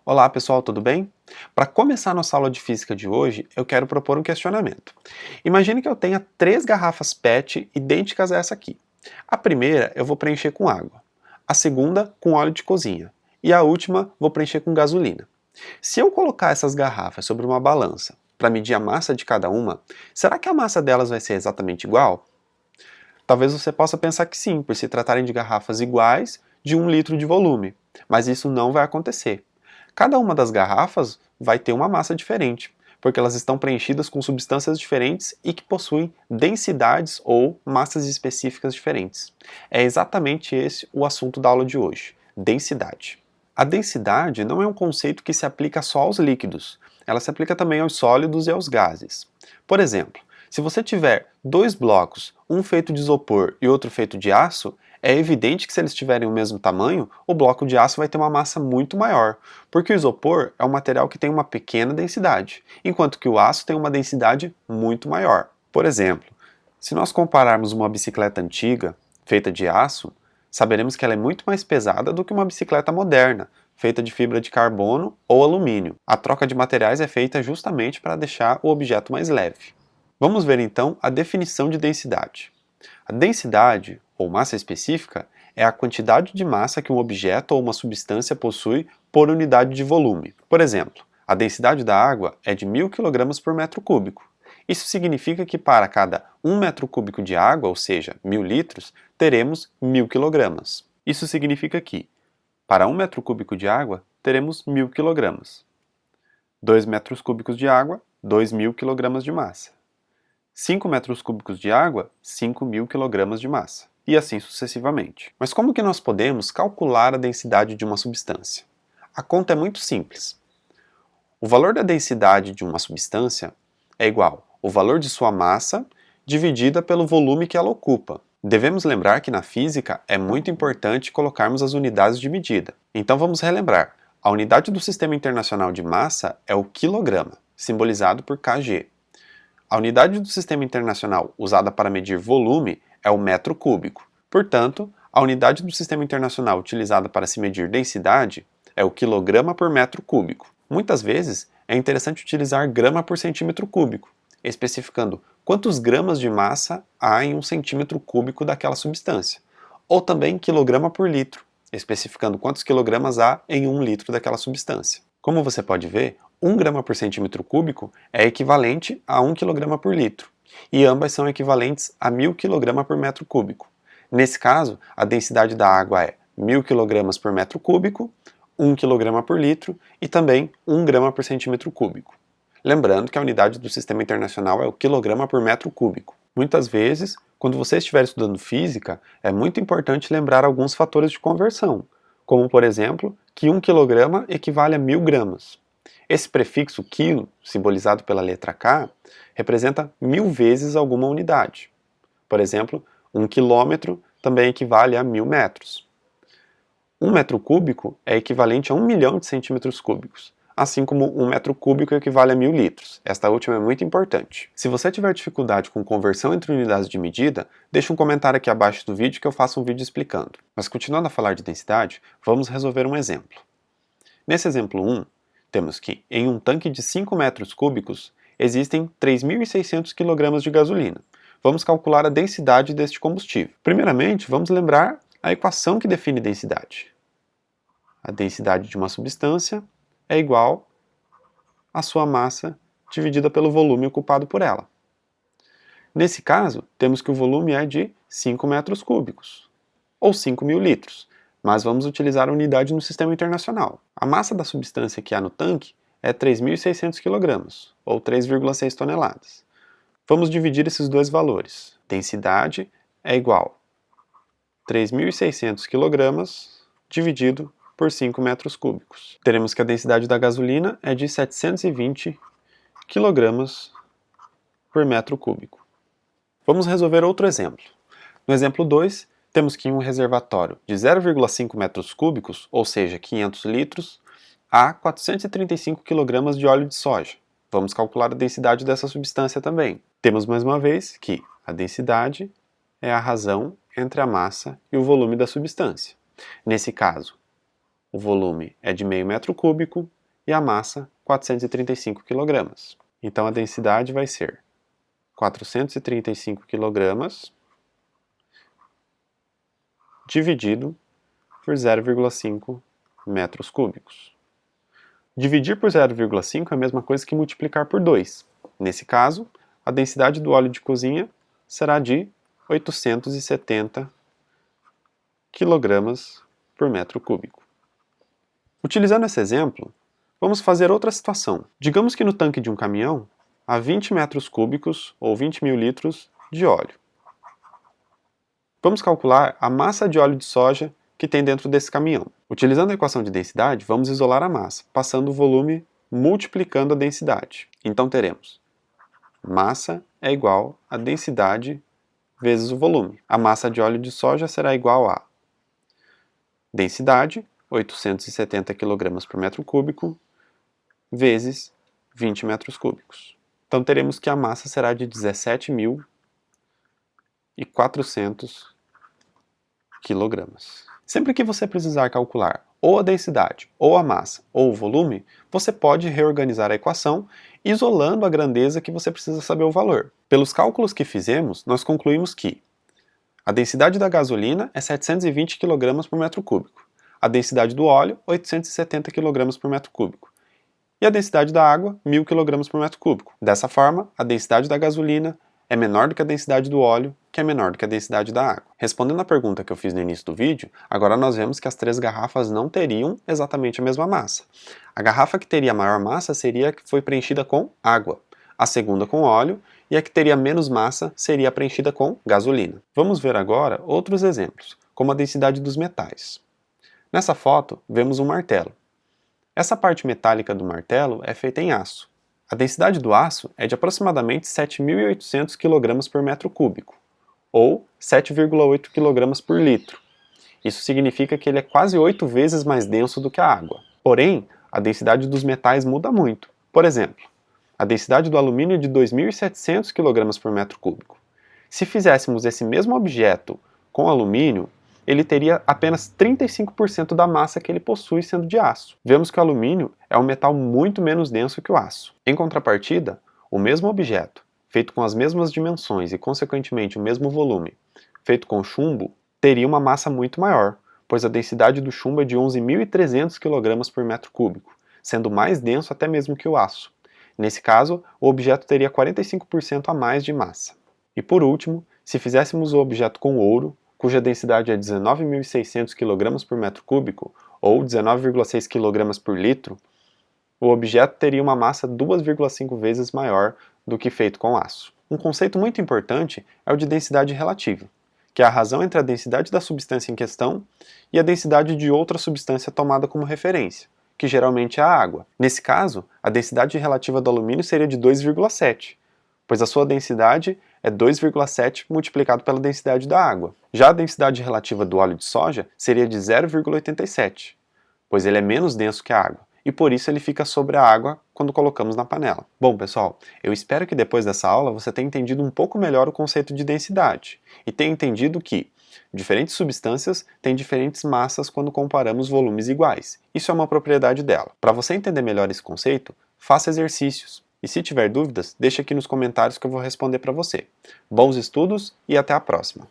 Olá pessoal, tudo bem? Para começar nossa aula de física de hoje, eu quero propor um questionamento. Imagine que eu tenha três garrafas PET idênticas a essa aqui. A primeira eu vou preencher com água, a segunda com óleo de cozinha e a última vou preencher com gasolina. Se eu colocar essas garrafas sobre uma balança para medir a massa de cada uma, será que a massa delas vai ser exatamente igual? Talvez você possa pensar que sim, por se tratarem de garrafas iguais de 1 litro de volume, mas isso não vai acontecer. Cada uma das garrafas vai ter uma massa diferente, porque elas estão preenchidas com substâncias diferentes e que possuem densidades ou massas específicas diferentes. É exatamente esse o assunto da aula de hoje: densidade. A densidade não é um conceito que se aplica só aos líquidos, ela se aplica também aos sólidos e aos gases. Por exemplo, se você tiver dois blocos, um feito de isopor e outro feito de aço, é evidente que se eles tiverem o mesmo tamanho, o bloco de aço vai ter uma massa muito maior, porque o isopor é um material que tem uma pequena densidade, enquanto que o aço tem uma densidade muito maior. Por exemplo, se nós compararmos uma bicicleta antiga, feita de aço, saberemos que ela é muito mais pesada do que uma bicicleta moderna, feita de fibra de carbono ou alumínio. A troca de materiais é feita justamente para deixar o objeto mais leve. Vamos ver então a definição de densidade. A densidade, ou massa específica, é a quantidade de massa que um objeto ou uma substância possui por unidade de volume. Por exemplo, a densidade da água é de 1000 kg por metro cúbico. Isso significa que para cada 1 metro cúbico de água, ou seja, 1000 litros, teremos 1000 kg. Isso significa que, para 1 metro cúbico de água, teremos 1000 kg. 2 metros cúbicos de água, 2000 kg de massa. 5 metros cúbicos de água, 5.000 kg de massa, e assim sucessivamente. Mas como que nós podemos calcular a densidade de uma substância? A conta é muito simples. O valor da densidade de uma substância é igual ao valor de sua massa dividida pelo volume que ela ocupa. Devemos lembrar que na física é muito importante colocarmos as unidades de medida. Então vamos relembrar. A unidade do Sistema Internacional de Massa é o quilograma, simbolizado por kg. A unidade do Sistema Internacional usada para medir volume é o metro cúbico. Portanto, a unidade do Sistema Internacional utilizada para se medir densidade é o quilograma por metro cúbico. Muitas vezes, é interessante utilizar grama por centímetro cúbico, especificando quantos gramas de massa há em 1 centímetro cúbico daquela substância, ou também quilograma por litro, especificando quantos quilogramas há em 1 litro daquela substância. Como você pode ver, 1 grama por centímetro cúbico é equivalente a 1 kg por litro, e ambas são equivalentes a 1000 kg por metro cúbico. Nesse caso, a densidade da água é 1000 kg por metro cúbico, 1 kg por litro e também 1 grama por centímetro cúbico. Lembrando que a unidade do Sistema Internacional é o quilograma por metro cúbico. Muitas vezes, quando você estiver estudando física, é muito importante lembrar alguns fatores de conversão, como por exemplo, que 1 kg equivale a 1000 gramas. Esse prefixo quilo, simbolizado pela letra K, representa 1000 vezes alguma unidade. Por exemplo, 1 quilômetro também equivale a 1000 metros. 1 metro cúbico é equivalente a 1 milhão de centímetros cúbicos, assim como 1 metro cúbico equivale a 1000 litros. Esta última é muito importante. Se você tiver dificuldade com conversão entre unidades de medida, deixe um comentário aqui abaixo do vídeo que eu faço um vídeo explicando. Mas continuando a falar de densidade, vamos resolver um exemplo. Nesse exemplo 1, temos que, em um tanque de 5 metros cúbicos, existem 3.600 kg de gasolina. Vamos calcular a densidade deste combustível. Primeiramente, vamos lembrar a equação que define densidade. A densidade de uma substância é igual à sua massa dividida pelo volume ocupado por ela. Nesse caso, temos que o volume é de 5 metros cúbicos, ou 5.000 litros, mas vamos utilizar a unidade no Sistema Internacional. A massa da substância que há no tanque é 3.600 kg, ou 3,6 toneladas. Vamos dividir esses dois valores. Densidade é igual a 3.600 kg dividido por 5 metros cúbicos. Teremos que a densidade da gasolina é de 720 kg por metro cúbico. Vamos resolver outro exemplo. No exemplo 2, temos que em um reservatório de 0,5 metros cúbicos, ou seja, 500 litros, há 435 kg de óleo de soja. Vamos calcular a densidade dessa substância também. Temos mais uma vez que a densidade é a razão entre a massa e o volume da substância. Nesse caso, o volume é de meio metro cúbico e a massa 435 kg. Então a densidade vai ser 435 kg dividido por 0,5 metros cúbicos. Dividir por 0,5 é a mesma coisa que multiplicar por 2. Nesse caso, a densidade do óleo de cozinha será de 870 kg por metro cúbico. Utilizando esse exemplo, vamos fazer outra situação. Digamos que no tanque de um caminhão há 20 metros cúbicos ou 20 mil litros de óleo. Vamos calcular a massa de óleo de soja que tem dentro desse caminhão. Utilizando a equação de densidade, vamos isolar a massa, passando o volume multiplicando a densidade. Então teremos massa é igual a densidade vezes o volume. A massa de óleo de soja será igual a densidade, 870 kg por metro cúbico, vezes 20 metros cúbicos. Então teremos que a massa será de 17.400 kg. Sempre que você precisar calcular ou a densidade, ou a massa, ou o volume, você pode reorganizar a equação isolando a grandeza que você precisa saber o valor. Pelos cálculos que fizemos, nós concluímos que a densidade da gasolina é 720 kg por metro cúbico, a densidade do óleo 870 kg por metro cúbico e a densidade da água 1.000 kg por metro cúbico. Dessa forma, a densidade da gasolina é menor do que a densidade do óleo, que é menor do que a densidade da água. Respondendo à pergunta que eu fiz no início do vídeo, agora nós vemos que as três garrafas não teriam exatamente a mesma massa. A garrafa que teria maior massa seria a que foi preenchida com água, a segunda com óleo, e a que teria menos massa seria a preenchida com gasolina. Vamos ver agora outros exemplos, como a densidade dos metais. Nessa foto, vemos um martelo. Essa parte metálica do martelo é feita em aço. A densidade do aço é de aproximadamente 7.800 kg por metro cúbico, ou 7,8 kg por litro. Isso significa que ele é quase 8 vezes mais denso do que a água. Porém, a densidade dos metais muda muito. Por exemplo, a densidade do alumínio é de 2.700 kg por metro cúbico. Se fizéssemos esse mesmo objeto com alumínio, ele teria apenas 35% da massa que ele possui sendo de aço. Vemos que o alumínio é um metal muito menos denso que o aço. Em contrapartida, o mesmo objeto, feito com as mesmas dimensões e consequentemente o mesmo volume, feito com chumbo, teria uma massa muito maior, pois a densidade do chumbo é de 11.300 kg por metro cúbico, sendo mais denso até mesmo que o aço. Nesse caso, o objeto teria 45% a mais de massa. E por último, se fizéssemos o objeto com ouro, cuja densidade é 19.600 kg por metro cúbico, ou 19,6 kg por litro, o objeto teria uma massa 2,5 vezes maior do que feito com aço. Um conceito muito importante é o de densidade relativa, que é a razão entre a densidade da substância em questão e a densidade de outra substância tomada como referência, que geralmente é a água. Nesse caso, a densidade relativa do alumínio seria de 2,7, pois a sua densidade é 2,7 multiplicado pela densidade da água. Já a densidade relativa do óleo de soja seria de 0,87, pois ele é menos denso que a água, e por isso ele fica sobre a água quando colocamos na panela. Bom, pessoal, eu espero que depois dessa aula você tenha entendido um pouco melhor o conceito de densidade, e tenha entendido que diferentes substâncias têm diferentes massas quando comparamos volumes iguais. Isso é uma propriedade dela. Para você entender melhor esse conceito, faça exercícios. E se tiver dúvidas, deixe aqui nos comentários que eu vou responder para você. Bons estudos e até a próxima!